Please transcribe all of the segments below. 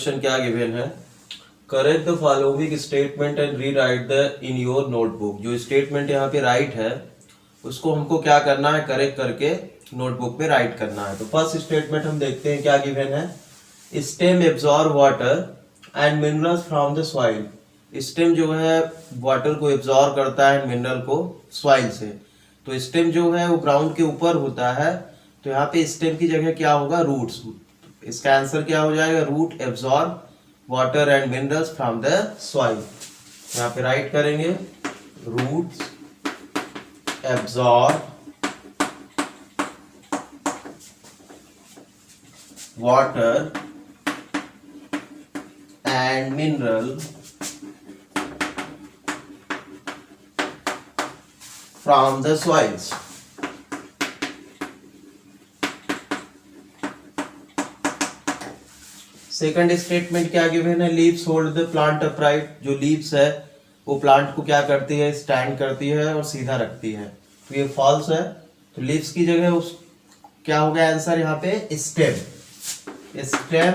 Question क्या given है, correct the following statement and rewrite the in your notebook. जो statement यहाँ पे राइट है उसको हमको क्या करना है, करेक्ट करके नोटबुक पे राइट करना है। तो फर्स्ट स्टेटमेंट हम देखते हैं क्या गिवन है, stem absorb water and minerals from the soil. Stem जो है वाटर को एब्जॉर्ब करता है, मिनरल को सॉइल से। तो स्टेम जो है वो ग्राउंड के ऊपर होता है, तो यहाँ पे स्टेम की जगह क्या होगा, रूट्स। इसका आंसर क्या हो जाएगा, root absorb water and minerals from the soil. यहाँ पे राइट करेंगे, roots absorb water and mineral from the soils। Second statement क्या गिवन है, leaves hold the plant upright. जो लीव्स है वो प्लांट को क्या करती है, स्टैंड करती है और सीधा रखती है। तो ये फॉल्स है, तो लीव्स की जगह उस क्या हो गया आंसर यहाँ पे, stem. Stem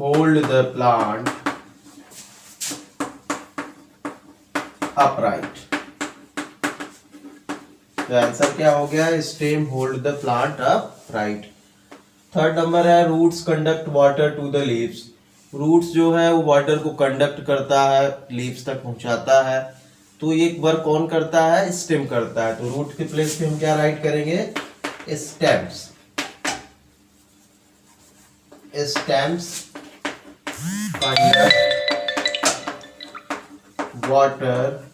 hold the plant upright. तो आंसर क्या हो गया, stem hold the plant up right. Third number है, roots conduct water to the leaves. Roots जो है वो वाटर को कंडक्ट करता है, लीव्स तक पहुंचाता है। तो ये वर्क कौन करता है, स्टेम करता है। तो रूट के प्लेस पे हम क्या राइट करेंगे, stems. Stems conduct water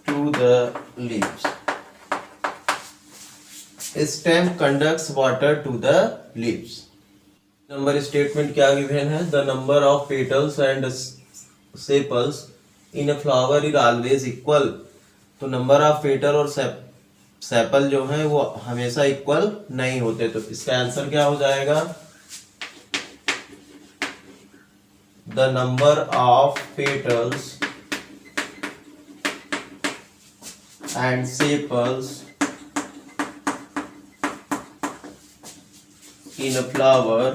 to the leaves। Stem conducts water to the leaves। Number statement क्या गिवन है, the number of petals and sepals in a flower is always equal. तो number of petal और sepal जो है वो हमेशा equal नहीं होते। तो इसका आंसर क्या हो जाएगा, the number of petals and sepals in a flower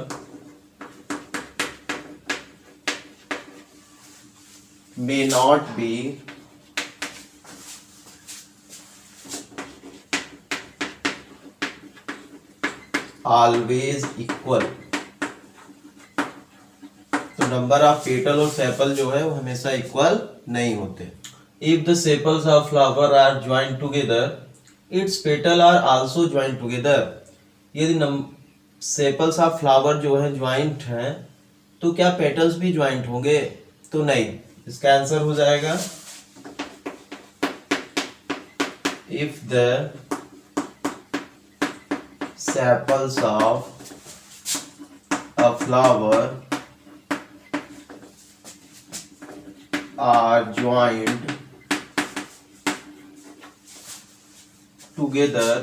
may not be always equal। तो नंबर ऑफ पेटल और सेपल जो है वो हमेशा इक्वल नहीं होते। If the sepals of flower are joined together, its petal are also joined together। यदि sepals of flower जो है ज्वाइंट हैं, तो क्या पेटल्स भी ज्वाइंट होंगे, तो नहीं। इसका आंसर हो जाएगा, if the sepals of a flower are joined together,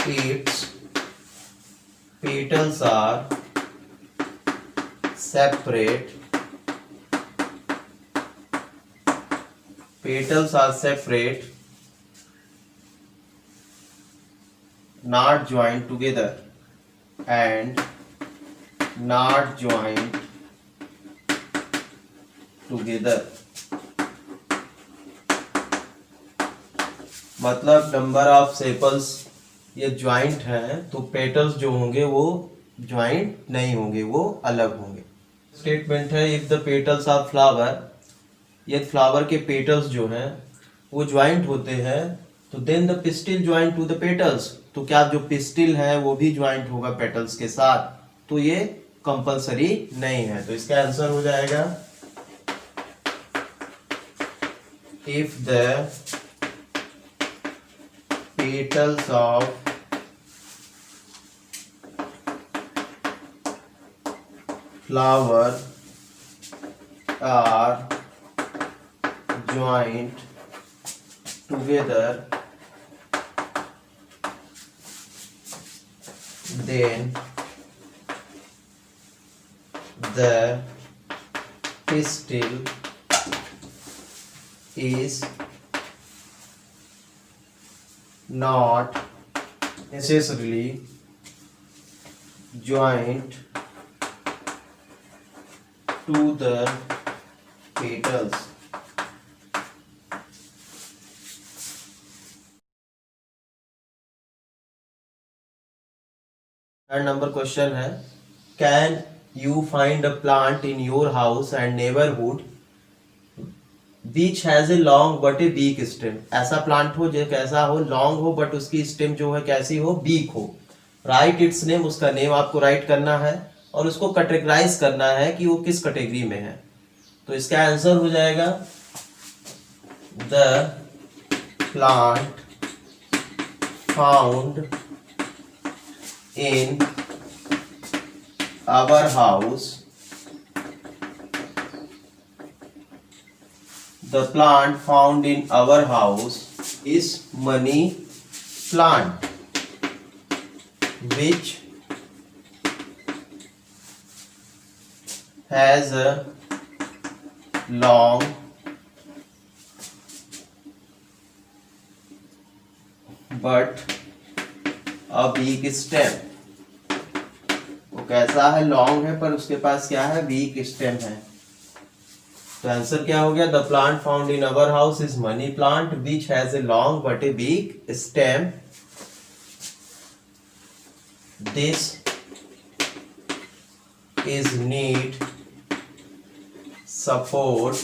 its petals are separate। Petals are separate, not joined together, and not joined together। मतलब नंबर ऑफ सेपल्स ये ज्वाइंट हैं, तो पेटल्स जो होंगे वो ज्वाइंट नहीं होंगे, वो अलग होंगे। स्टेटमेंट है, if the petals of flower, ये फ्लावर के पेटल्स जो हैं वो ज्वाइंट होते हैं, तो then the pistil joint to the petals. तो क्या जो पिस्टिल है वो भी ज्वाइंट होगा पेटल्स के साथ, तो ये कंपलसरी नहीं है। तो इसका आंसर हो जाएगा, if the petals of flower are joined together, then the pistil is not necessarily joined to the petals. Third number question है, can you find a plant in your house and neighbourhood which has a long but a weak stem. ऐसा plant हो जो कैसा हो, long हो but उसकी stem जो है कैसी हो, वीक हो। राइट इट्स नेम, उसका नेम आपको राइट करना है और उसको कैटेगराइज करना है कि वो किस कैटेगरी में है। तो इसका आंसर हो जाएगा the plant found in our house, the plant found in our house is money plant, which has a long but a weak stem। वो कैसा है, लॉन्ग है पर उसके पास क्या है, वीक स्टेम है। तो आंसर क्या हो गया, the plant found in our house is money plant which has a long but a weak stem. This is need support,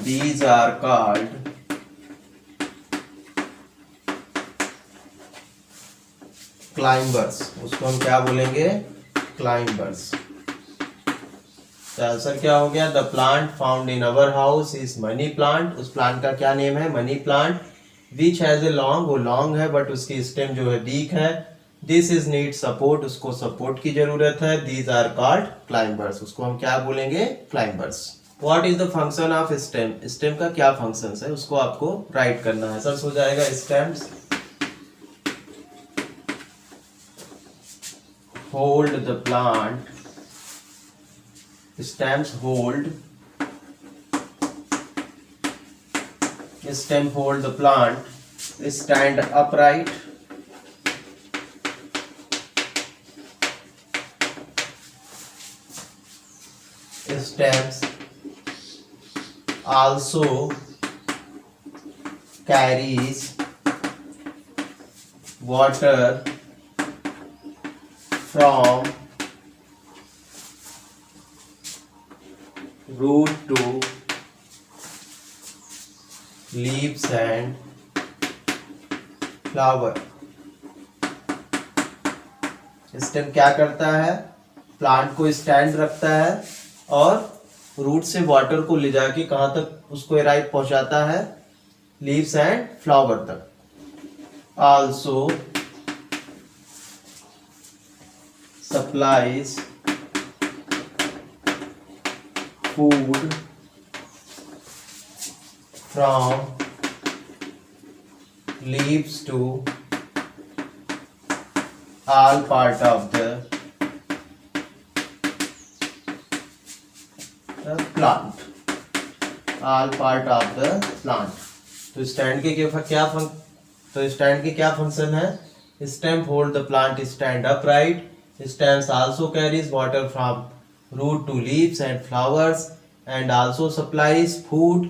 these are called climbers। उसको हम क्या बोलेंगे, क्लाइंबर्स। तो आंसर क्या हो गया, the plant found in our house is money plant. उस plant का क्या नेम है, money plant. Which has a long, वो लॉन्ग है बट उसकी स्टेम जो है वीक है। दिस इज नीड सपोर्ट, उसको सपोर्ट की जरूरत है। दीज आर कॉल्ड क्लाइंबर्स, उसको हम क्या बोलेंगे, climbers. What is the function of stem, stem का क्या फंक्शन है उसको आपको राइट करना है। सर्च हो जाएगा stems, hold the plant, stems hold, stem hold the plant, stand upright, stems also carries water from root to leaves and flower। Stem क्या करता है, प्लांट को स्टैंड रखता है और रूट से वाटर को ले जाके कहां तक उसको राइट पहुंचाता है, लीव्स एंड फ्लावर तक। Also supplies food from leaves to all part of the plant, all part of the plant। तो स्टैंड के क्या फंक्शन है, stem hold the plant stand upright, stems also carries water from root to leaves and flowers and also supplies food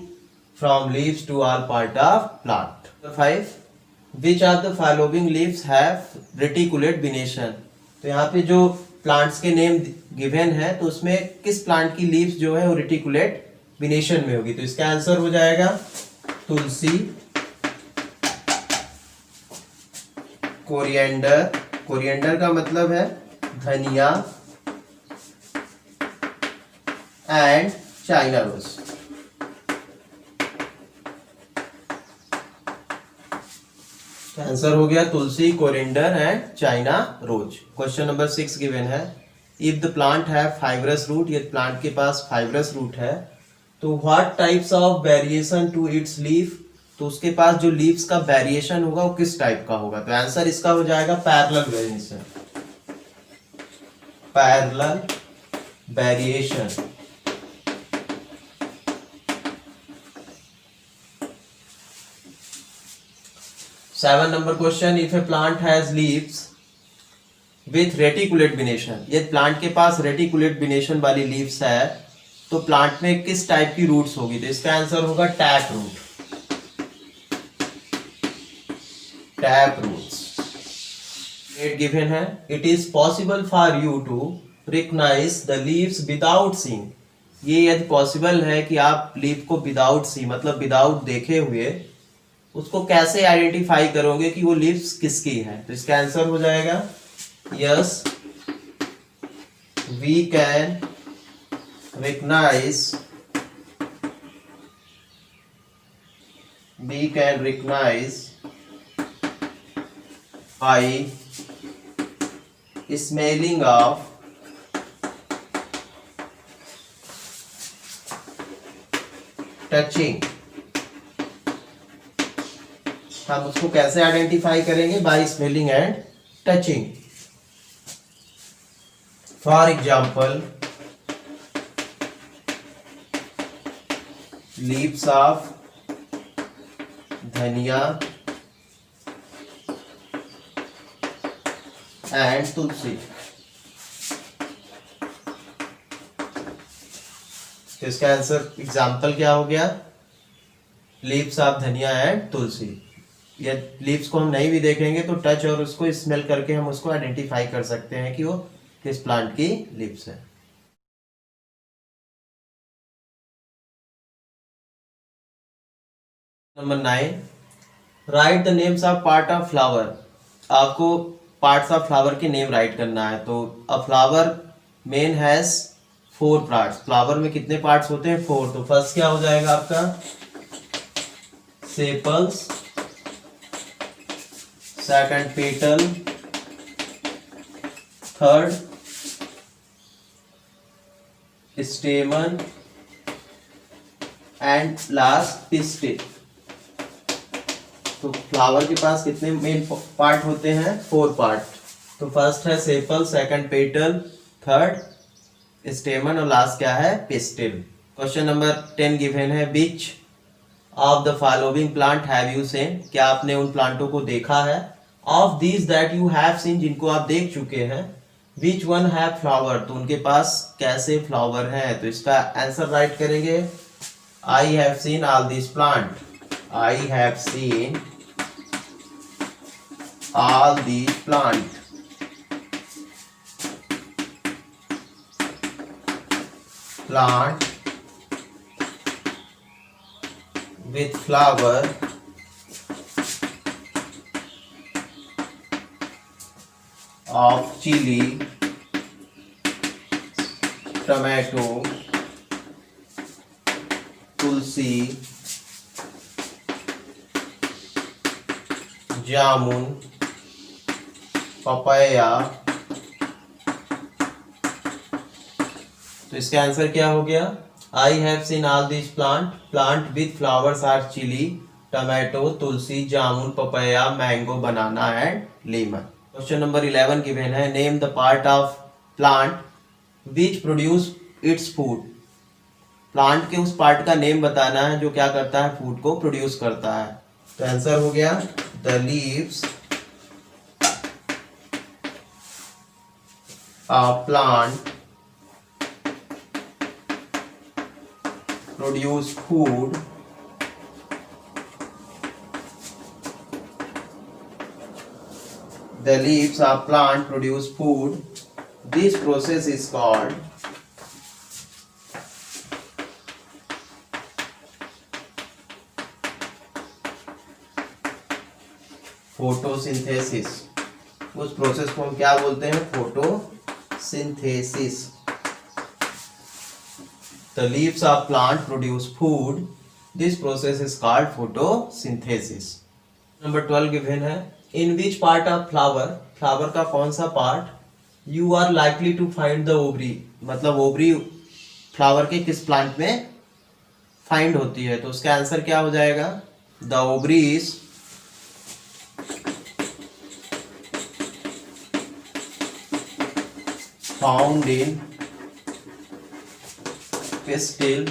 from leaves to all part of plant। 5 which of the following leaves have reticulate venation। तो यहाँ पे जो plants के name given है तो उसमें किस plant की लीव्स जो है वो रेटिकुलेट विनेशन में होगी। तो इसका आंसर हो जाएगा तुलसी, कोरिएंडर, कोरिएंडर का मतलब है धनिया, एंड चाइना रोज। आंसर हो गया tulsi, coriander and China rose. Question number 6 given है, if the plant have fibrous root, ये प्लांट के पास फाइब्रस रूट है तो what types of variation to its leaf, तो उसके पास जो लीव्स का वेरिएशन होगा वो किस टाइप का होगा। तो आंसर इसका हो जाएगा parallel variation, parallel variation. 7 number question, if a plant has leaves with reticulate venation, ये प्लांट के पास रेटिकुलेट वेनेशन वाली लीव्स है तो प्लांट में किस टाइप की रूट्स होगी? तो इसका आंसर होगा tap root, tap roots. Eight given है, it is possible for you to recognise the leaves without seeing, ये यदि पॉसिबल है कि आप लीफ को विदाउट सी मतलब विदाउट देखे हुए उसको कैसे आइडेंटिफाई करोगे कि वो लीव्स किसकी है? तो इसका आंसर हो जाएगा yes, we can recognize by smelling of touching. हम उसको कैसे आइडेंटिफाई करेंगे? By smelling and touching. For example, leaves of dhaniya and tulsi. तो इसका आंसर एग्जाम्पल क्या हो गया? Leaves of dhaniya and tulsi. या लीव्स को हम नहीं भी देखेंगे तो टच और उसको स्मेल करके हम उसको आइडेंटिफाई कर सकते हैं कि वो किस प्लांट की लीव्स है। Number 9, right the names of part of flower. आपको पार्ट्स ऑफ फ्लावर के नेम राइट करना है। तो अ flower main has 4 parts. Flower में कितने पार्ट्स होते हैं? 4। तो फर्स्ट क्या हो जाएगा आपका? Sepals, second petal, third स्टेमन and last pistil. तो फ्लावर के पास कितने मेन पार्ट होते हैं? 4 पार्ट। तो फर्स्ट है सेपल, सेकंड पेटल, थर्ड स्टेमन और लास्ट क्या है? पिस्टिल। क्वेश्चन नंबर 10 गिवन है, which of the following plant have you seen? क्या आपने उन प्लांटों को देखा है? Of these that you have seen, जिनको आप देख चुके हैं, विच वन हैव फ्लावर, तो उनके पास कैसे फ्लावर हैं? तो इसका आंसर राइट करेंगे, आई have seen all this plant, I have seen all these plant. Plant with flower of chili, tomato, tulsi, jamun, papaya। तो इसका आंसर क्या हो गया? I have seen all this plant, plant with flowers are chilli, tomato, tulsi, jamun, papaya, mango, banana and lemon. Question number 11 given है, name the part of plant which produce its food. Plant के उस part का name बताना है जो क्या करता है? फूड को प्रोड्यूस करता है। तो आंसर हो गया the leaves of plant produce food the leaves of plant produce food, this process is called photosynthesis. उस प्रोसेस को हम क्या बोलते हैं? Photosynthesis. The leaves of plant produce food. This process is called photosynthesis. Number 12 given है, in which part of flower, flower का कौन सा part you are likely to find the ovary, मतलब ओवरी फ्लावर के किस प्लांट में find होती है? तो उसका आंसर क्या हो जाएगा? The ovary is found in pistil,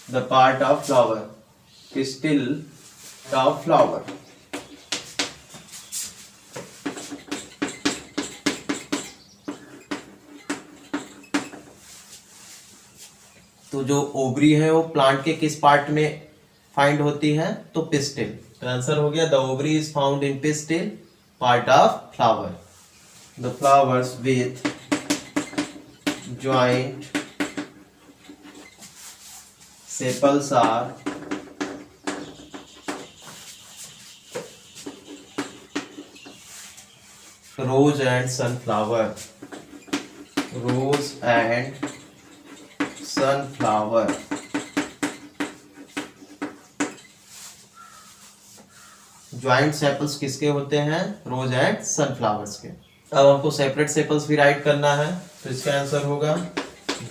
the part of flower। pistil of flower. तो जो ओवरी है वो प्लांट के किस पार्ट में फाइंड होती है? तो पिस्टिल। तो आंसर हो गया the ovary is found in pistil part of flower. The flowers with joint sepals are rose and sunflower. Rose and sunflower. Joint sepals किसके होते हैं? रोज एंड सनफ्लावर्स के। अब हमको सेपरेट सेपल्स भी राइट करना है, तो इसका आंसर होगा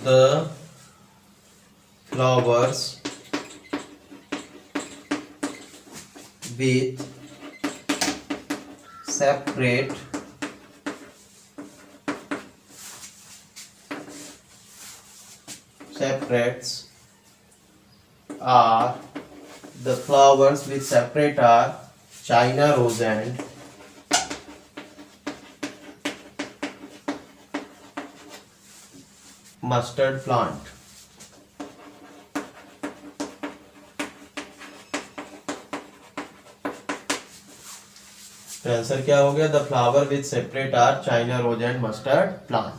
the flowers with separate separates are the flowers with separate are China rose and mustard plant. तो आंसर क्या हो गया? The flower with separate are China rose and mustard plant.